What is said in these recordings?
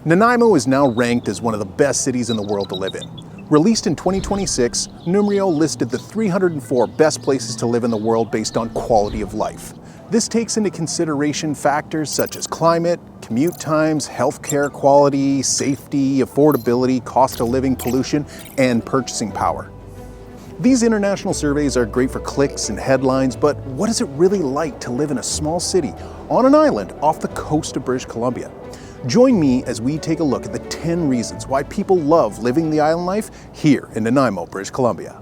Nanaimo is now ranked as one of the best cities in the world to live in. Released in 2026, Numbeo listed the 304 best places to live in the world based on quality of life. This takes into consideration factors such as climate, commute times, healthcare quality, safety, affordability, cost of living, pollution, and purchasing power. These international surveys are great for clicks and headlines, but what is it really like to live in a small city on an island off the coast of British Columbia? Join me as we take a look at the 10 reasons why people love living the island life here in Nanaimo, British Columbia.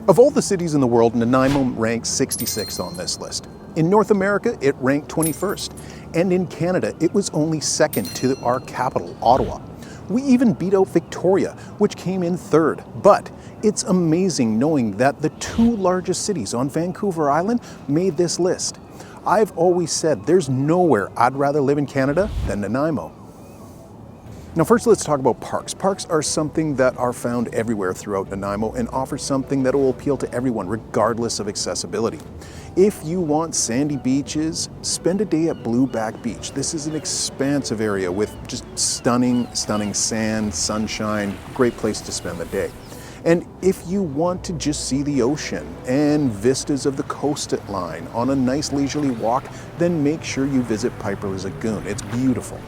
Of all the cities in the world, Nanaimo ranks 66th on this list. In North America, it ranked 21st. And in Canada, it was only second to our capital, Ottawa. We even beat out Victoria, which came in third. But it's amazing knowing that the two largest cities on Vancouver Island made this list. I've always said there's nowhere I'd rather live in Canada than Nanaimo. Now first, let's talk about parks. Parks are something that are found everywhere throughout Nanaimo and offer something that will appeal to everyone regardless of accessibility. If you want sandy beaches, spend a day at Blueback Beach. This is an expansive area with just stunning sand, sunshine, great place to spend the day. And if you want to just see the ocean and vistas of the coastline on a nice leisurely walk, then make sure you visit Piper's Lagoon. It's beautiful.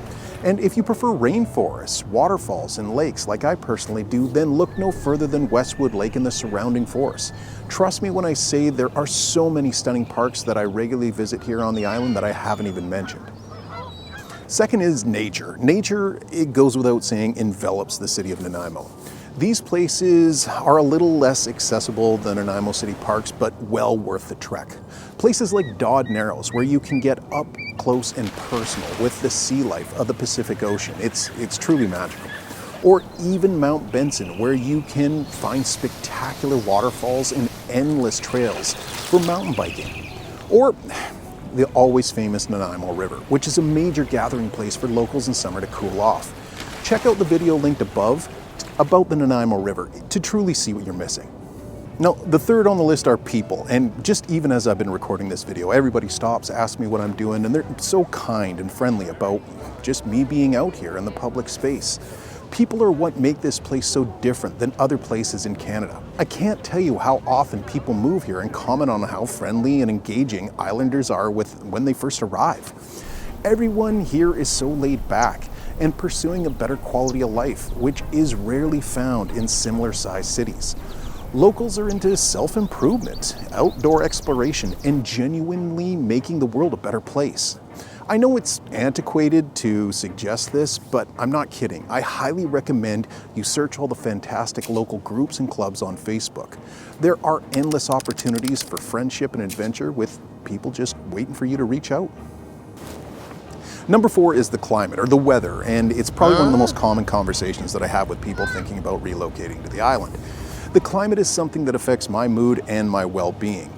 And if you prefer rainforests, waterfalls, and lakes like I personally do, then look no further than Westwood Lake and the surrounding forests. Trust me when I say there are so many stunning parks that I regularly visit here on the island that I haven't even mentioned. Second is nature. Nature, it goes without saying, envelops the city of Nanaimo. These places are a little less accessible than Nanaimo City Parks, but well worth the trek. Places like Dodd Narrows, where you can get up close and personal with the sea life of the Pacific Ocean. It's truly magical. Or even Mount Benson, where you can find spectacular waterfalls and endless trails for mountain biking. Or the always famous Nanaimo River, which is a major gathering place for locals in summer to cool off. Check out the video linked above about the Nanaimo River to truly see what you're missing. Now, the third on the list are people, and just even as I've been recording this video, everybody stops, asks me what I'm doing, and they're so kind and friendly about just me being out here in the public space. People are what make this place so different than other places in Canada. I can't tell you how often people move here and comment on how friendly and engaging islanders are when they first arrive. Everyone here is so laid back and pursuing a better quality of life, which is rarely found in similar-sized cities. Locals are into self-improvement, outdoor exploration, and genuinely making the world a better place. I know it's antiquated to suggest this, but I'm not kidding. I highly recommend you search all the fantastic local groups and clubs on Facebook. There are endless opportunities for friendship and adventure with people just waiting for you to reach out. Number 4 is the climate, or the weather, and it's probably one of the most common conversations that I have with people thinking about relocating to the island. The climate is something that affects my mood and my well-being.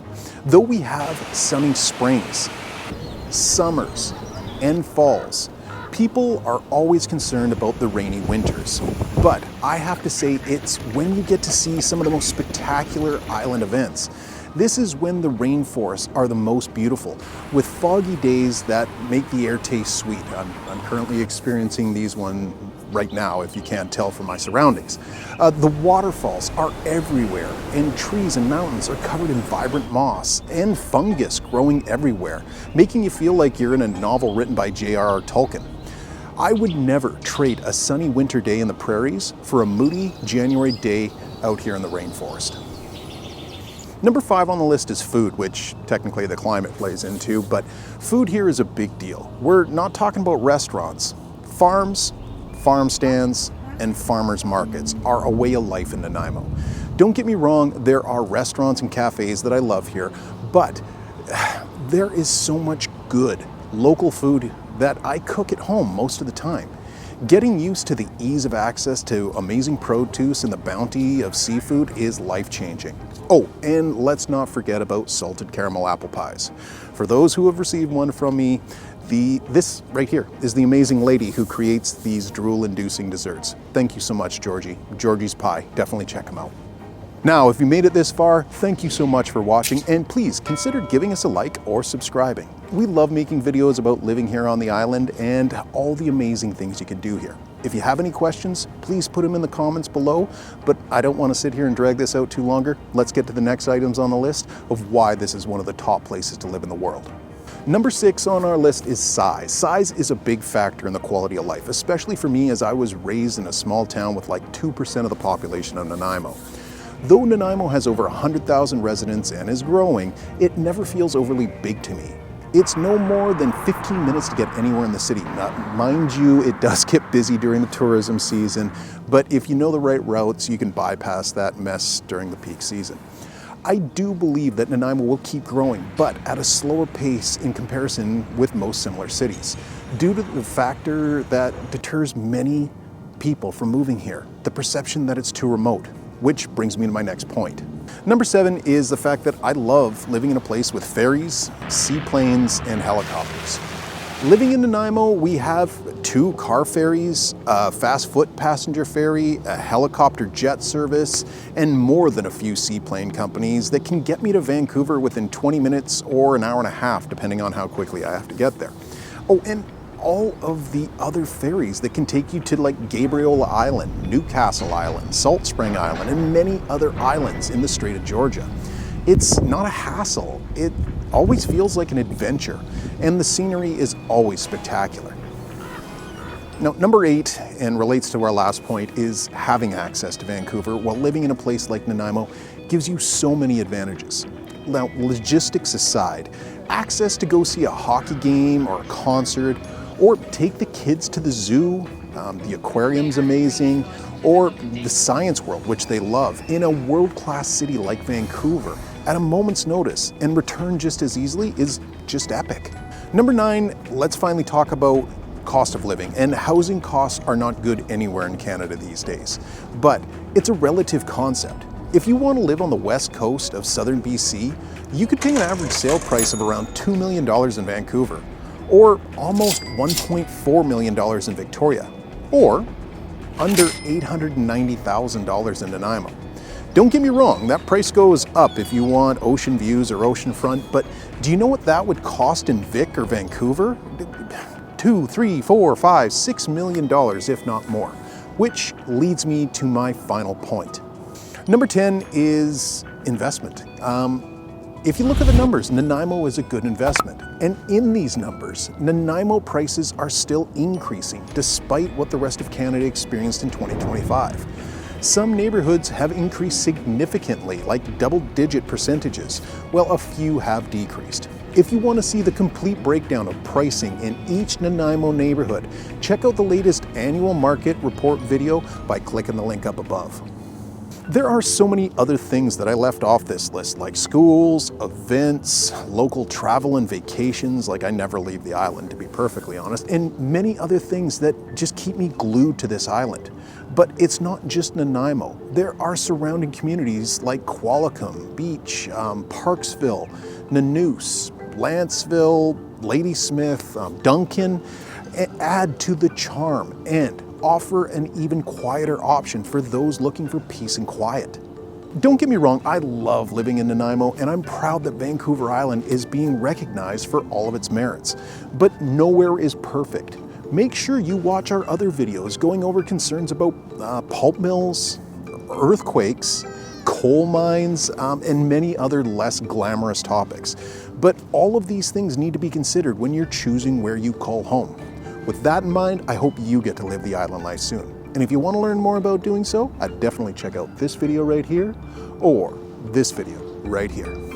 Though we have sunny springs, summers, and falls, people are always concerned about the rainy winters. But I have to say, it's when you get to see some of the most spectacular island events. This is when the rainforests are the most beautiful, with foggy days that make the air taste sweet. I'm currently experiencing these one right now, if you can't tell from my surroundings. The waterfalls are everywhere, and trees and mountains are covered in vibrant moss and fungus growing everywhere, making you feel like you're in a novel written by J.R.R. Tolkien. I would never trade a sunny winter day in the prairies for a moody January day out here in the rainforest. Number 5 on the list is food, which technically the climate plays into, but food here is a big deal. We're not talking about restaurants. Farms, farm stands, and farmers markets are a way of life in Nanaimo. Don't get me wrong, there are restaurants and cafes that I love here, but there is so much good local food that I cook at home most of the time. Getting used to the ease of access to amazing produce and the bounty of seafood is life-changing. Oh, and let's not forget about salted caramel apple pies. For those who have received one from me, this right here is the amazing lady who creates these drool-inducing desserts. Thank you so much, Georgie. Georgie's Pie, definitely check them out. Now, if you made it this far, thank you so much for watching, and please consider giving us a like or subscribing. We love making videos about living here on the island and all the amazing things you can do here. If you have any questions, please put them in the comments below, but I don't want to sit here and drag this out too longer. Let's get to the next items on the list of why this is one of the top places to live in the world. Number 6 on our list is size. Size is a big factor in the quality of life, especially for me as I was raised in a small town with like 2% of the population of Nanaimo. Though Nanaimo has over 100,000 residents and is growing, it never feels overly big to me. It's no more than 15 minutes to get anywhere in the city. Now, mind you, it does get busy during the tourism season, but if you know the right routes, you can bypass that mess during the peak season. I do believe that Nanaimo will keep growing, but at a slower pace in comparison with most similar cities, due to the factor that deters many people from moving here, the perception that it's too remote. Which brings me to my next point. Number 7 is the fact that I love living in a place with ferries, seaplanes, and helicopters. Living in Nanaimo, we have 2 car ferries, a fast foot passenger ferry, a helicopter jet service, and more than a few seaplane companies that can get me to Vancouver within 20 minutes or an hour and a half, depending on how quickly I have to get there. Oh, and all of the other ferries that can take you to like Gabriola Island, Newcastle Island, Salt Spring Island, and many other islands in the Strait of Georgia. It's not a hassle. It always feels like an adventure, and the scenery is always spectacular. Now, number 8, and relates to our last point, is having access to Vancouver while living in a place like Nanaimo gives you so many advantages. Now, logistics aside, access to go see a hockey game or a concert, or take the kids to the zoo, the aquarium's amazing, or the science world, which they love, in a world-class city like Vancouver at a moment's notice and return just as easily is just epic. Number 9, let's finally talk about cost of living. And housing costs are not good anywhere in Canada these days, but it's a relative concept. If you want to live on the west coast of southern BC, you could pay an average sale price of around $2 million in Vancouver, or almost $1.4 million in Victoria, or under $890,000 in Nanaimo. Don't get me wrong, that price goes up if you want ocean views or oceanfront, but do you know what that would cost in Vic or Vancouver? $2, $3, $4, $5, $6 million, if not more. Which leads me to my final point. Number 10 is investment. If you look at the numbers, Nanaimo is a good investment. And in these numbers, Nanaimo prices are still increasing despite what the rest of Canada experienced in 2025. Some neighborhoods have increased significantly, like double-digit percentages, while a few have decreased. If you want to see the complete breakdown of pricing in each Nanaimo neighborhood, check out the latest annual market report video by clicking the link up above. There are so many other things that I left off this list, like schools, events, local travel and vacations, like I never leave the island to be perfectly honest, and many other things that just keep me glued to this island. But it's not just Nanaimo. There are surrounding communities like Qualicum Beach, Parksville, Nanoose, Lanceville, Ladysmith, Duncan, add to the charm and offer an even quieter option for those looking for peace and quiet. Don't get me wrong, I love living in Nanaimo and I'm proud that Vancouver Island is being recognized for all of its merits. But nowhere is perfect. Make sure you watch our other videos going over concerns about pulp mills, earthquakes, coal mines, and many other less glamorous topics. But all of these things need to be considered when you're choosing where you call home. With that in mind, I hope you get to live the island life soon. And if you want to learn more about doing so, I'd definitely check out this video right here or this video right here.